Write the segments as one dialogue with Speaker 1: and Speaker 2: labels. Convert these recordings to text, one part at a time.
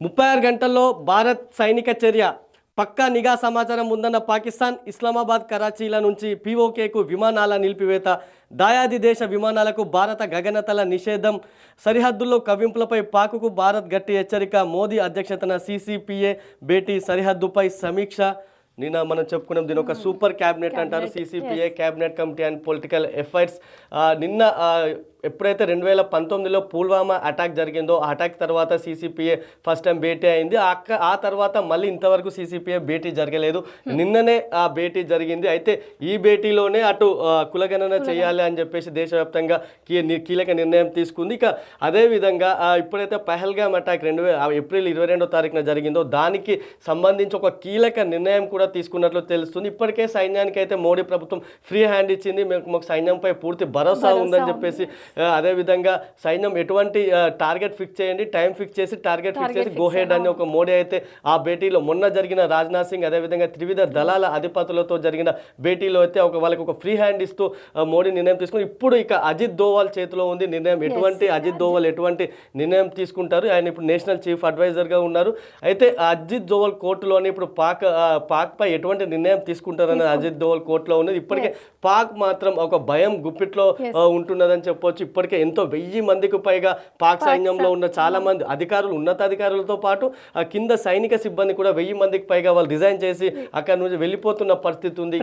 Speaker 1: 36 గంటల్లో భారత్ సైనిక చర్య పక్కా నిఘా సమాచారం ఉందన్న పాకిస్తాన్. ఇస్లామాబాద్ కరాచీల నుంచి పీఓకేకు విమానాల నిలిపివేత, దాయాది దేశ విమానాలకు భారత గగనతల నిషేధం, సరిహద్దుల్లో కవ్వింపులపై పాక్కు భారత్ గట్టి హెచ్చరిక, మోదీ అధ్యక్షతన సీసీపీఏ భేటీ, సరిహద్దుపై సమీక్ష. నిన్న మనం చెప్పుకున్నాం దీని ఒక సూపర్ క్యాబినెట్ అంటారు, CCPA cabinet committee and political affairs. నిన్న ఎప్పుడైతే 2019లో పుల్వామా అటాక్ జరిగిందో ఆ అటాక్ తర్వాత సీసీపీఏ ఫస్ట్ టైం భేటీ అయింది. ఆ తర్వాత మళ్ళీ ఇంతవరకు సీసీపీఏ భేటీ జరగలేదు. నిన్ననే ఆ భేటీ జరిగింది. అయితే ఈ భేటీలోనే అటు కులగణన చేయాలి అని చెప్పేసి దేశవ్యాప్తంగా కీలక నిర్ణయం తీసుకుంది. ఇక అదేవిధంగా ఇప్పుడైతే పహల్గామ్ అటాక్ ఏప్రిల్ 22వ తారీఖున జరిగిందో దానికి సంబంధించి ఒక కీలక నిర్ణయం కూడా తీసుకున్నట్లు తెలుస్తుంది. ఇప్పటికే సైన్యానికి అయితే మోడీ ప్రభుత్వం ఫ్రీ హ్యాండ్ ఇచ్చింది, మాకు సైన్యంపై పూర్తి భరోసా ఉందని చెప్పేసి. అదేవిధంగా సైన్యం ఎటువంటి టార్గెట్ ఫిక్స్ చేయండి, టైం ఫిక్స్ చేసి టార్గెట్ ఫిక్స్ చేసి గోహెడ్ అని ఒక మోడీ అయితే ఆ భేటీలో మొన్న జరిగిన రాజ్నాథ్ సింగ్ అదేవిధంగా త్రివిధ దళాల అధిపతులతో జరిగిన భేటీలో అయితే వాళ్ళకి ఒక ఫ్రీ హ్యాండ్ ఇస్తూ మోడీ నిర్ణయం తీసుకుని ఇప్పుడు ఇక అజిత్ దోవల్ చేతిలో ఉంది నిర్ణయం. అజిత్ దోవల్ ఎటువంటి నిర్ణయం తీసుకుంటారు, ఆయన ఇప్పుడు నేషనల్ చీఫ్ అడ్వైజర్గా ఉన్నారు. అయితే అజిత్ దోవల్ కోర్టులోని ఇప్పుడు పాక్ పై ఎటువంటి నిర్ణయం తీసుకుంటారనేది అజిత్ దోవల్ కోర్టులో ఉన్నది. ఇప్పటికే పాక్ మాత్రం ఒక భయం గుప్పిట్లో ఉంటున్నదని చెప్పొచ్చు. ఇప్పటికే ఎంతో 1000 మందికి పైగా పాక్ సైన్యంలో ఉన్న చాలా మంది అధికారులు, ఉన్నతాధికారులతో పాటు కింద సైనిక సిబ్బంది కూడా 1000 మందికి పైగా వాళ్ళు రిజైన్ చేసి అక్కడ నుంచి వెళ్ళిపోతున్న పరిస్థితి ఉంది.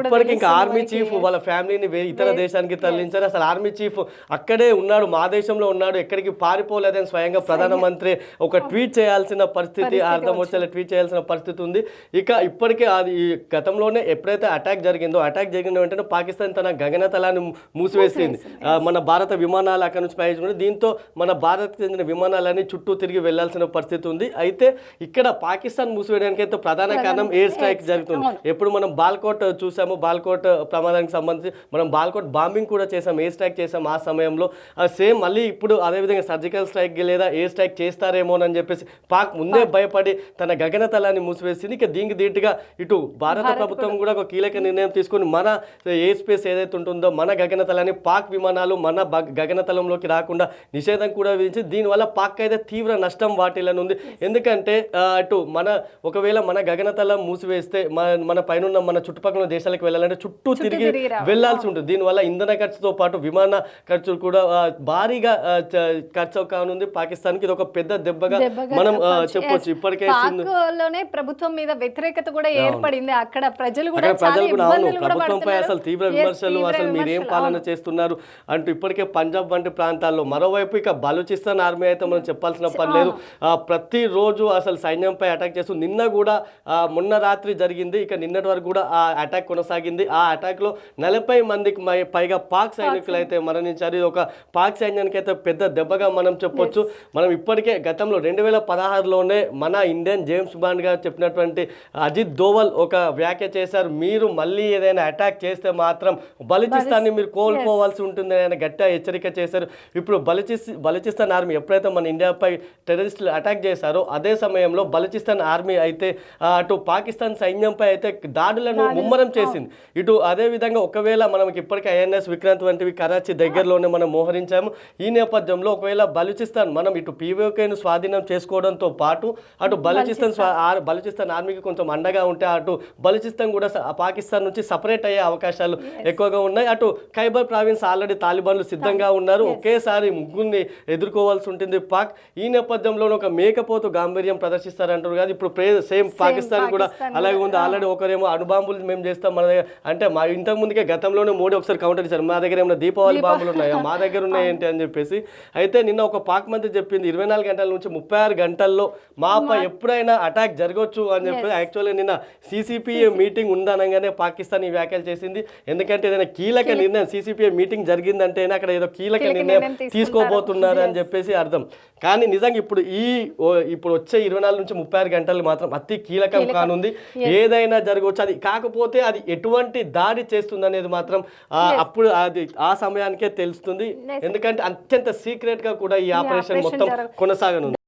Speaker 1: ఇప్పటికి ఇంకా ఆర్మీ చీఫ్ వాళ్ళ ఫ్యామిలీని ఇతర దేశానికి తరలించారు. అసలు ఆర్మీ చీఫ్ అక్కడే ఉన్నాడు, మా దేశంలో ఉన్నాడు, ఎక్కడికి పారిపోలేదని స్వయంగా ప్రధానమంత్రి ఒక ట్వీట్ చేయాల్సిన పరిస్థితి, అర్థం వచ్చేలా ట్వీట్ చేయాల్సిన పరిస్థితి ఉంది. ఇక ఇప్పటికే అది గతంలోనే ఎప్పుడైతే అటాక్ జరిగిన వెంటనే పాకిస్తాన్ తన గగనతలాన్ని మూసివేసింది. మన భారత విమానాలు అక్కడ నుంచి ప్రయోజనం, దీంతో మన భారత్కి చెందిన విమానాలన్నీ చుట్టూ తిరిగి వెళ్లాల్సిన పరిస్థితి ఉంది. అయితే ఇక్కడ పాకిస్తాన్ మూసివేయడానికి అయితే ప్రధాన కారణం ఎయిర్ స్ట్రైక్ జరుగుతుంది. ఎప్పుడు మనం బాల్కోట్ చూసాము, బాల్కోట్ ప్రమాదానికి సంబంధించి మనం బాల్కోట్ బాంబింగ్ కూడా చేసాం, ఎయిర్ స్ట్రైక్ చేసాం. ఆ సమయంలో సేమ్ మళ్ళీ ఇప్పుడు అదేవిధంగా సర్జికల్ స్ట్రైక్ లేదా ఎయిర్ స్ట్రైక్ చేస్తారేమోనని చెప్పేసి పాక్ ముందే భయపడి తన గగనతలాన్ని మూసివేసింది. ఇక దీనికి ధీటుగా ఇటు భారత ప్రభుత్వం కూడా ఒక కీలక నిర్ణయం తీసుకొని మన ఎయిర్ స్పేస్ ఏదైతే ఉంటుందో మన గగనతలాన్ని పాక్ విమానాలు మన గగనతలంలోకి రాకుండా నిషేధం కూడా విధించి దీనివల్ల పాక్ అయితే తీవ్ర నష్టం వాటిల్లనుంది. ఎందుకంటే అటు ఒకవేళ మన గగనతలం మూసివేస్తే మన పైన మన చుట్టుపక్కల దేశాలకు వెళ్ళాలంటే చుట్టూ తిరిగి వెళ్లాల్సి ఉంటుంది. దీనివల్ల ఇంధన ఖర్చుతో పాటు విమాన ఖర్చులు కూడా భారీగా ఖర్చు కానుంది పాకిస్తాన్కి. ఇది ఒక పెద్ద దెబ్బగా మనం చెప్పొచ్చు. ఇప్పటికే
Speaker 2: ప్రభుత్వం మీద వ్యతిరేకత కూడా ఏర్పడింది. అక్కడ ప్రజలు కూడా
Speaker 1: ప్రభుత్వంపై అసలు తీవ్ర విమర్శలు, అసలు మీరేం పాలన చేస్తున్నారు అంటూ ఇప్పటికే పంజాబ్ వంటి ప్రాంతాల్లో. మరోవైపు ఇక బలూచిస్తాన్ ఆర్మీ అయితే మనం చెప్పాల్సిన పని లేదు, ప్రతిరోజు అసలు సైన్యంపై అటాక్ చేస్తూ నిన్న కూడా మొన్న రాత్రి జరిగింది. ఇక నిన్నటి వరకు కూడా ఆ అటాక్ కొనసాగింది. ఆ అటాక్లో 40 మందికి పైగా పాక్ సైనికులు అయితే మరణించారు. ఇది ఒక పాక్ సైన్యానికి అయితే పెద్ద దెబ్బగా మనం చెప్పొచ్చు. మనం ఇప్పటికే గతంలో 2016లోనే మన ఇండియన్ జేమ్స్ బాండ్ గా చెప్పినటువంటి అజిత్ దోవల్ ఒక వ్యాఖ్య చేశారు, మీరు మళ్ళీ ఏదైనా అటాక్ చేస్తే మాత్రం బలూచిస్తాన్ని మీరు కోల్పోవాల్సి ఉంటుంది అని గట్టిగా హెచ్చరిక చేశారు. ఇప్పుడు బలూచిస్తాన్ ఆర్మీ ఎప్పుడైతే మన ఇండియాపై టెర్రరిస్టులు అటాక్ చేశారో అదే సమయంలో బలూచిస్తాన్ ఆర్మీ అయితే అటు పాకిస్తాన్ సైన్యంపై అయితే దాడులను ముమ్మరం చేసింది. ఇటు అదేవిధంగా ఒకవేళ మనకి ఇప్పటికే ఐఎన్ఎస్ విక్రాంత్ వంటివి కరాచీ దగ్గరలోనే మనం మోహరించాము. ఈ నేపథ్యంలో ఒకవేళ బలూచిస్తాన్ మనం ఇటు పీఓకేను స్వాధీనం చేసుకోవడంతో పాటు అటు బలూచిస్తాన్ ఆర్మీకి కొంచెం అండగా ఉంటే అటు బలూచిస్తాన్ కూడా పాకిస్తాన్ నుంచి సపరేట్ అయ్యే అవకాశాలు ఎక్కువగా ఉన్నాయి. అటు ఖైబర్ ప్రావిన్స్ ఆల్రెడీ తాలిబాన్లు సిద్ధంగా ఉన్నారు, ఒకేసారి ముగ్గురిని ఎదుర్కోవాల్సి ఉంటుంది పాక్. ఈ నేపథ్యంలో ఒక మేకపోతు గాంభీర్యం ప్రదర్శిస్తారంటారు కాదు, ఇప్పుడు సేమ్ పాకిస్తాన్ కూడా అలాగే ఉంది. ఆల్రెడీ ఒకరేమో అణుబాంబులు మేము చేస్తాం మన దగ్గర అంటే మా ఇంతకు ముందుకే గతంలోనే మోడీ ఒకసారి కౌంటర్ ఇచ్చారు, మా దగ్గర ఏమైనా దీపావళి బాంబులు ఉన్నాయా, మా దగ్గర ఉన్నాయి ఏంటి అని చెప్పేసి. అయితే నిన్న ఒక పాక్ మంత్రి చెప్పింది 24 గంటల నుంచి 36 గంటల్లో మాపై ఎప్పుడైనా అటాక్ జరగవచ్చు అని చెప్పి. యాక్చువల్గా నిన్న సీసీపీఏ మీటింగ్ ఉందనగానే పాకిస్తాన్ ఈ వ్యాఖ్యలు చేసింది. ఎందుకంటే ఏదైనా కీలక నిర్ణయం సీసీపీఏ మీటింగ్ జరిగిందంటేనే అక్కడ ఏదో కీలక నిర్ణయం తీసుకోబోతున్నారు అని చెప్పేసి అర్థం. కానీ నిజంగా ఇప్పుడు వచ్చే 24 నుంచి 36 గంటలు మాత్రం అతి కీలకం కానుంది. ఏదైనా జరగవచ్చు, అది కాకపోతే అది ఎటువంటి దాడి చేస్తుంది అనేది మాత్రం అప్పుడు అది ఆ సమయానికే తెలుస్తుంది. ఎందుకంటే అత్యంత సీక్రెట్ గా కూడా ఈ ఆపరేషన్ మొత్తం కొనసాగనుంది.